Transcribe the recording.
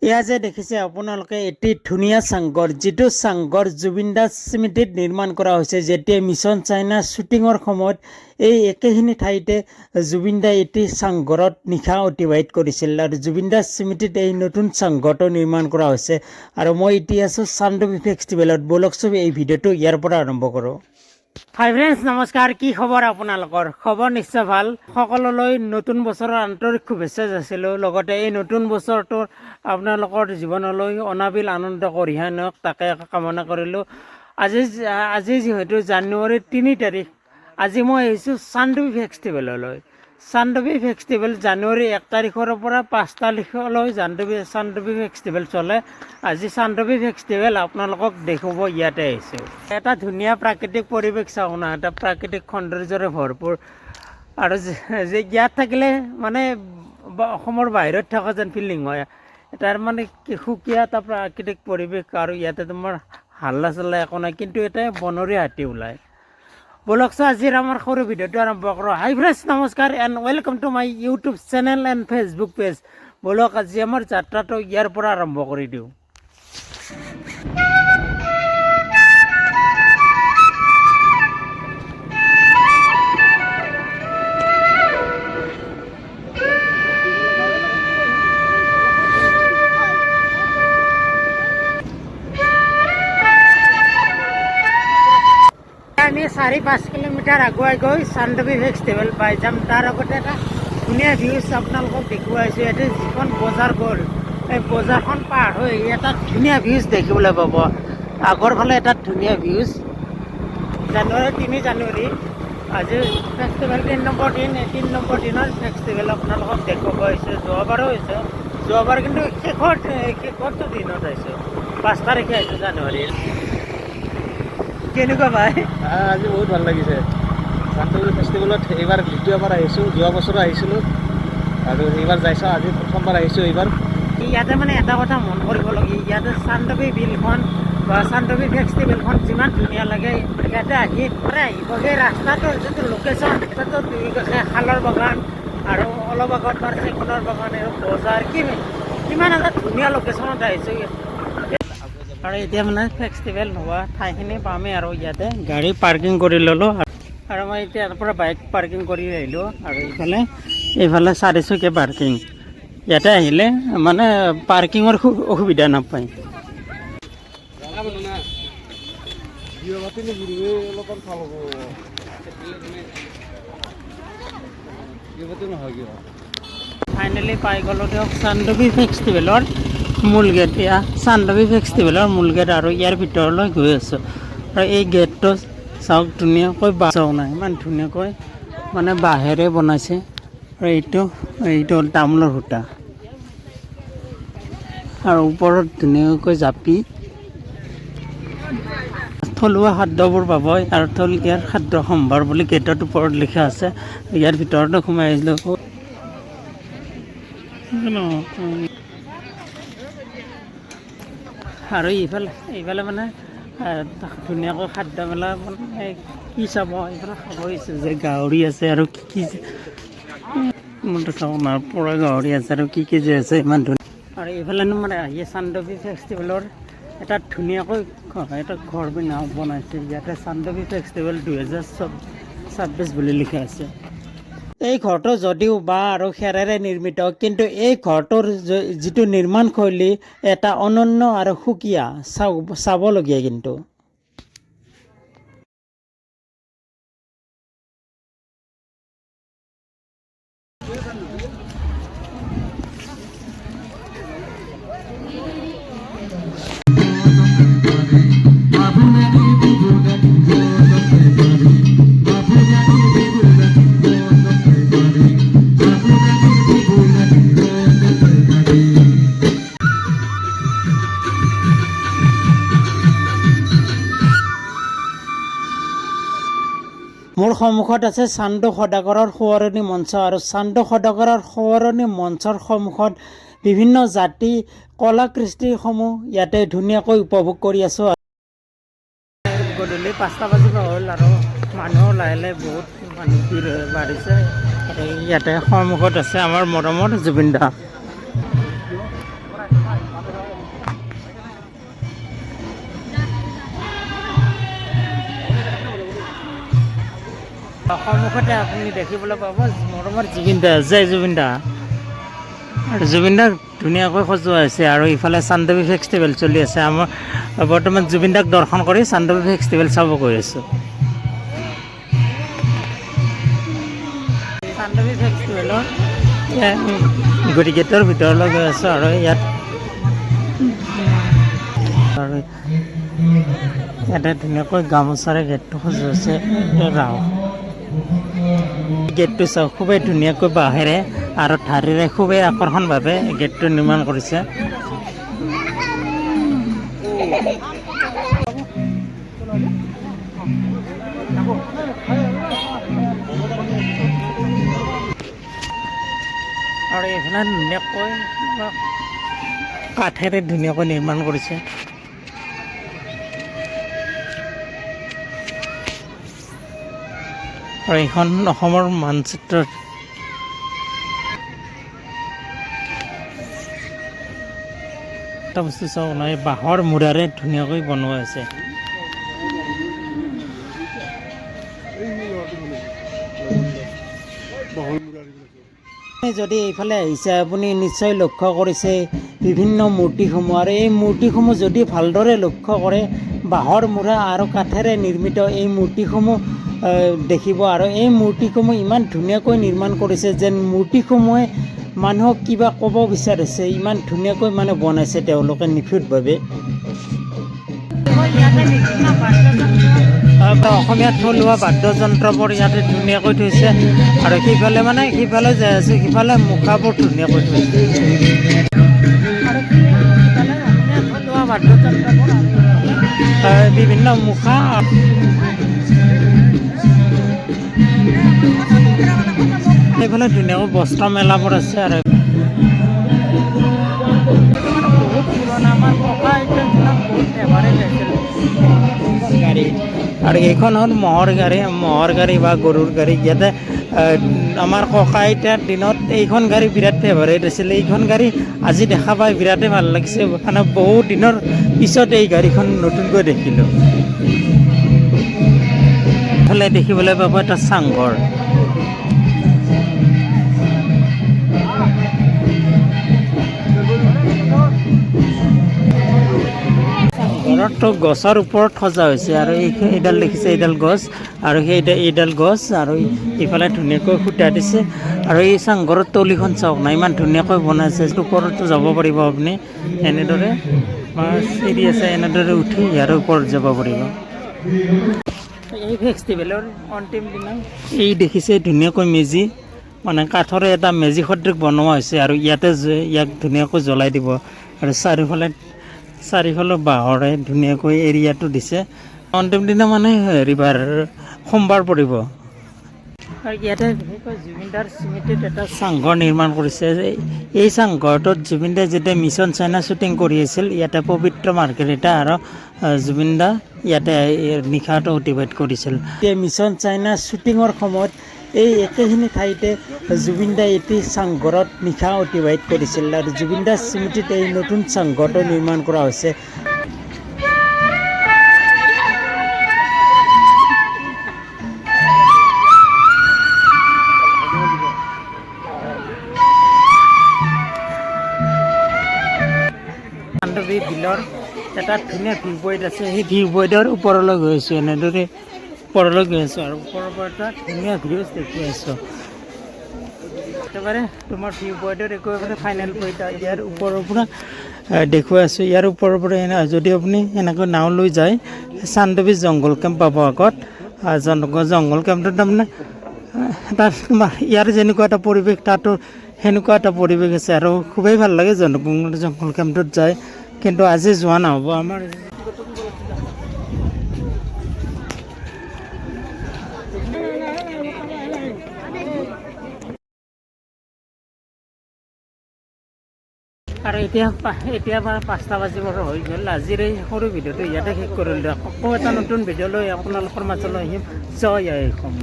এয়া যে দেখিছে আপোনালোকে এটি ধুনীয়া চাংঘৰ, যিটো চাংঘৰ জুবিন দাস স্মৃতিত নিৰ্মাণ কৰা হৈছে। যেতিয়া মিছন চাইনা শ্বুটিঙৰ সময়ত এই একেখিনি ঠাইতে জুবিন দাই এটি চাংঘৰত নিশা অতিবাহিত কৰিছিল আৰু জুবিন দাস স্মৃতিত এই নতুন চাংঘৰটো নিৰ্মাণ কৰা হৈছে। আৰু মই এতিয়া আছোঁ চানডুবি ফেষ্টিভেলত। ব'লকচোন এই ভিডিঅ'টো ইয়াৰ পৰা আৰম্ভ কৰোঁ। হাই ফ্ৰেণ্ডছ, নমস্কাৰ। কি খবৰ আপোনালোকৰ? খবৰ নিশ্চয় ভাল। সকলোলৈ নতুন বছৰৰ আন্তৰিক শুভেচ্ছা যাচিলোঁ। লগতে এই নতুন বছৰটোৰ আপোনালোকৰ জীৱনলৈ অনাবিল আনন্দ কঢ়িয়াই আনক তাকে কামনা কৰিলোঁ। আজি যিহেতু জানুৱাৰীৰ 3 তাৰিখ, আজি মই আহিছোঁ চানডুবি ফেষ্টিভেললৈ। চানডুবি ফেষ্টিভেল জানুৱাৰী 1 তাৰিখৰ পৰা 5 তাৰিখলৈ চানডুবি ফেষ্টিভেল চলে। আজি চানডুবি ফেষ্টিভেল আপোনালোকক দেখুৱাব ইয়াতে আহিছোঁ। এটা ধুনীয়া প্ৰাকৃতিক পৰিৱেশ চাওঁ না, এটা প্ৰাকৃতিক সৌন্দৰ্যৰে ভৰপূৰ। আৰু যে ইয়াত থাকিলে মানে অসমৰ বাহিৰত থকা যেন ফিলিং হয়। তাৰ মানে সুকীয়া এটা প্ৰাকৃতিক পৰিৱেশ আৰু ইয়াতে তোমাৰ হাল্লা চাল্লা একো নাই, কিন্তু এটা বনৰীয়া হাতী ওলায়। ব'লকচোন আজিৰ আমাৰ সৰু ভিডিঅ'টো আৰম্ভ কৰোঁ। হাই ফ্ৰেণ্ডছ, নমস্কাৰ and welcome to my YouTube channel and Facebook page. ব'লক আজি আমাৰ যাত্ৰাটো ইয়াৰ পৰা আৰম্ভ কৰি দিওঁ। আমি 4-5 কিলোমিটাৰ আগুৱাই গৈ চানডুবি ফেষ্টিভেল পাই যাম। তাৰ আগতে এটা ধুনীয়া ভিউজ আপোনালোকক দেখুৱাইছোঁ। ইয়াতে যিখন বজাৰ গ'ল, এই বজাৰখন পাৰ হৈ এটা ধুনীয়া ভিউজ দেখিবলৈ পাব। আগৰ ফালে এটা ধুনীয়া ভিউজ। 3 জানুৱাৰী আজি ফেষ্টিভেল 3 নম্বৰ দিন। এই 3 নম্বৰ দিনৰ ফেষ্টিভেল আপোনালোকক দেখুৱাব আহিছোঁ। যোৱাবাৰো হৈছে, যোৱাবাৰ কিন্তু শেষৰটো দিনত আহিছোঁ। 5 তাৰিখে আহিছোঁ জানুৱাৰীৰ। কেনেকুৱা পাই? আজি বহুত ভাল লাগিছে। চানডুবি ফেষ্টিভেলত এইবাৰ দ্বিতীয়বাৰ আহিছোঁ। যোৱা বছৰো আহিছিলোঁ আৰু এইবাৰ যাইছোঁ, আজি প্ৰথমবাৰ আহিছোঁ এইবাৰ। ইয়াতে মানে এটা কথা মন কৰিবলগীয়া, ইয়াতে চানডুবি বিলখন বা চানডুবি ফেষ্টিভেলখন যিমান ধুনীয়া লাগে, ইয়াতে আহিব সেই ৰাস্তাটোৰ যিটো লোকেশ্যন, তাতো দুই কাষে শালৰ বাগান আৰু অলপ আগত তাৰ চেগুনৰ বাগান আৰু বজাৰ, কিমান এটা ধুনীয়া লোকেশ্যনত আহিছোঁ। আৰু এতিয়া মানে ফেষ্টিভেল হোৱা ঠাইখিনি পামেই আৰু ইয়াতে গাড়ী পাৰ্কিং কৰি ল'লোঁ। আৰু মই এতিয়া ইয়াৰ পৰা বাইক পাৰ্কিং কৰি আহিলোঁ। আৰু এইফালে 4চকীয়া পাৰ্কিং। ইয়াতে আহিলে মানে পাৰ্কিঙৰ অসুবিধা নাপায়। ফাইনেলি পাই গ'লোঁ দিয়ক চানডুবি ফেষ্টিভেলৰ মূল গেট। এয়া চানডুবি ফেষ্টিভেলৰ মূল গেট আৰু ইয়াৰ ভিতৰলৈ গৈ আছোঁ। আৰু এই গেটটো চাওক, ধুনীয়াকৈ বাঁহও নাই, ইমান ধুনীয়াকৈ মানে বাঁহেৰে বনাইছে। আৰু এইটো হ'ল তামোলৰ সূতা আৰু ওপৰত ধুনীয়াকৈ জাপি থলুৱা খাদ্যবোৰ পাব। আৰু ইয়াৰ খাদ্য সম্ভাৰ বুলি গেটত ওপৰত লিখা আছে। ইয়াৰ ভিতৰতো সোমাই আহিছিলোঁ। আৰু এইফালে মানে ধুনীয়াকৈ খাদ্য মেলা মানে কি চাব, এইফালে খাব ইচ্ছা যে গাহৰি আছে আৰু কি চাব না, পৰা গাহৰি আছে আৰু কি যে আছে ইমান ধুনীয়া। আৰু এইফালে মানে আহি চানডুবি ফেষ্টিভেলৰ এটা ধুনীয়াকৈ এটা ঘৰ বনাইছে। ইয়াতে চানডুবি ফেষ্টিভেল 2026 বুলি লিখা আছে। এই ঘৰটো যদিও বাঁহ আৰু খেৰেৰে নিৰ্মিত, কিন্তু এই ঘৰটোৰ যিটো নিৰ্মাণ শৈলী এটা অনন্য আৰু সুকীয়া, চাবলগীয়া কিন্তু। মোৰ সন্মুখত আছে চান্দু সদাগৰৰ সোঁৱৰণি মঞ্চ। আৰু চান্দু সদাগৰৰ সোঁৱৰণি মঞ্চৰ সন্মুখত বিভিন্ন জাতি কলা কৃষ্টিসমূহ ইয়াতে ধুনীয়াকৈ উপভোগ কৰি আছোঁ। গধূলি 5টা বাজিব হ'ল আৰু মানুহ লাহে লাহে বহুত মানুহ ভিৰ বাঢ়িছে। ইয়াতে সন্মুখত আছে আমাৰ মৰমৰ জুবিন দা। সন্মুখতে আপুনি দেখিবলৈ পাব মৰমৰ জুবিন দা, জয় জুবিন দা। আৰু জুবিন দাক ধুনীয়াকৈ সজোৱা হৈছে আৰু ইফালে চান্দৱী ফেষ্টিভেল চলি আছে। আমাৰ বৰ্তমান জুবিন দাক দৰ্শন কৰি চান্দৱী ফেষ্টিভেল চাব গৈ আছোঁ। চান্দৱী ফেষ্টিভেলৰ গুটি গেটৰ ভিতৰলৈ গৈ আছোঁ আৰু ইয়াত ইয়াতে ধুনীয়াকৈ গামোচাৰে গেটটো সজোৱা হৈছে। ৰাও গেটটো চাওক, খুবেই ধুনীয়াকৈ বাঁহেৰে আৰু ধাৰেৰে খুবেই আকৰ্ষণভাৱে গেটটো নিৰ্মাণ কৰিছে। আৰু এইফালে ধুনীয়াকৈ কাঠেৰে ধুনীয়াকৈ নিৰ্মাণ কৰিছে। আৰু এইখন অসমৰ মানচিত্ৰৰ এটা বস্তু চাওক নহয়, বাঁহৰ মূৰাৰে ধুনীয়াকৈ বনোৱা হৈছে। যদি এইফালে আহিছে আপুনি নিশ্চয় লক্ষ্য কৰিছে বিভিন্ন মূৰ্তিসমূহ, আৰু এই মূৰ্তিসমূহ যদি ভালদৰে লক্ষ্য কৰে বাঁহৰ মূৰা আৰু কাঠেৰে নিৰ্মিত এই মূৰ্তিসমূহ দেখিব। আৰু এই মূৰ্তিসমূহ ইমান ধুনীয়াকৈ নিৰ্মাণ কৰিছে যেন মূৰ্তিসমূহে মানুহক কিবা ক'ব বিচাৰিছে, ইমান ধুনীয়াকৈ মানে বনাইছে তেওঁলোকে নিখুঁতভাৱে। অসমীয়াত থলুৱা বাদ্যযন্ত্ৰবোৰ ইয়াতে ধুনীয়াকৈ থৈছে আৰু সিফালে যাই আছে, সিফালে মুখাবোৰ ধুনীয়াকৈ থৈছে। আৰু থলুৱা বাদ্যযন্ত্ৰবোৰ বিভিন্ন মুখা এইফালে ধুনীয়াকৈ বস্ত্ৰ মেলাবোৰ আছে। আৰু বহুত পুৰণা, আমাৰ ককা আইতাৰ দিনত বহুত ফেভাৰেট আছিল গাড়ী। আৰু এইখন হ'ল ম'হৰ গাড়ী বা গৰুৰ গাড়ী। ইয়াতে আমাৰ ককা আইতাৰ দিনত এইখন গাড়ী বিৰাট ফেভাৰেট আছিল। এইখন গাড়ী আজি দেখা পাই বিৰাটেই ভাল লাগিছে, মানে বহুত দিনৰ পিছত এই গাড়ীখন নতুনকৈ দেখিলোঁ। এইফালে দেখিবলৈ পাব এটা চাংঘৰ। ঘৰতো গছৰ ওপৰত সজা হৈছে আৰু এইডাল দেখিছে, এইডাল গছ আৰু এইডাল গছ আৰু ইফালে ধুনীয়াকৈ খুটা দিছে। আৰু এই চাংঘৰৰ তলিখন চাওক না, ইমান ধুনীয়াকৈ বনাইছে। ওপৰতো যাব পাৰিব আপুনি, এনেদৰে চিৰি আছে, এনেদৰে উঠি ইয়াৰ ওপৰত যাব পাৰিব। এই ফেষ্টিভেলৰ অন্তিম দিনা এই দেখিছে ধুনীয়াকৈ মেজি, মানে কাঠৰে এটা মেজি সদৃশ বনোৱা হৈছে আৰু ইয়াক ধুনীয়াকৈ জ্বলাই দিব। আৰু চাৰিওফালে বাঁহৰে ধুনীয়াকৈ এৰিয়াটো দিছে। অন্তিম দিনা মানে সোমবাৰ পৰিব। আৰু ইয়াতে বিশেষকৈ জুবিন দাৰ স্মৃতিত এটা চাংঘৰ নিৰ্মাণ কৰিছে। এই চাংঘৰটোত জুবিন দাই যেতিয়া মিছন চাইনা শ্বুটিং কৰি আছিল, ইয়াতে পবিত্ৰ মাৰ্ঘেৰিটা আৰু জুবিন দা ইয়াতে নিশাটো অতিবাহিত কৰিছিল। মিছন চাইনা শ্বুটিঙৰ সময়ত এই একেখিনি ঠাইতে জুবিন দাই এটি চাংঘৰত নিশা অতিবাহিত কৰিছিল আৰু জুবিন দাৰ স্মৃতিত এই নতুন চাংঘৰটো নিৰ্মাণ কৰা হৈছে। চান্দৱী বিলৰ এটা ধুনীয়া ভিউ পইণ্ট আছে, সেই ভিউ পইণ্টৰ ওপৰলৈ গৈ আছোঁ, এনেদৰে ওপৰলৈ গৈ আছোঁ আৰু ওপৰৰ পৰা এটা ধুনীয়া ভিউজ দেখি আছোঁ। একেবাৰে তোমাৰ ভিউ পইণ্টত একেবাৰে ফাইনেল পইণ্ট ইয়াৰ ওপৰৰ পৰা দেখুৱাই আছোঁ। ইয়াৰ ওপৰৰ পৰা যদি আপুনি এনেকৈ নাও লৈ যায় চান্দৱী জংঘল কেম্প পাব আগত। জংঘল কেম্পটোত তাৰমানে তাত তোমাৰ ইয়াৰ যেনেকুৱা এটা পৰিৱেশ তাতো সেনেকুৱা এটা পৰিৱেশ আছে আৰু খুবেই ভাল লাগে জংঘল কেম্পটোত যায়, কিন্তু আজি যোৱা নহ'ব আমাৰ। আৰু এতিয়া 5টা বাজিবৰ হৈ গ'ল। আজিৰ এই সৰু ভিডিঅ'টো ইয়াতে শেষ কৰিলোঁ। আকৌ এটা নতুন ভিডিঅ' লৈ আপোনালোকৰ মাজলৈ আহিম। জয় আই অসম।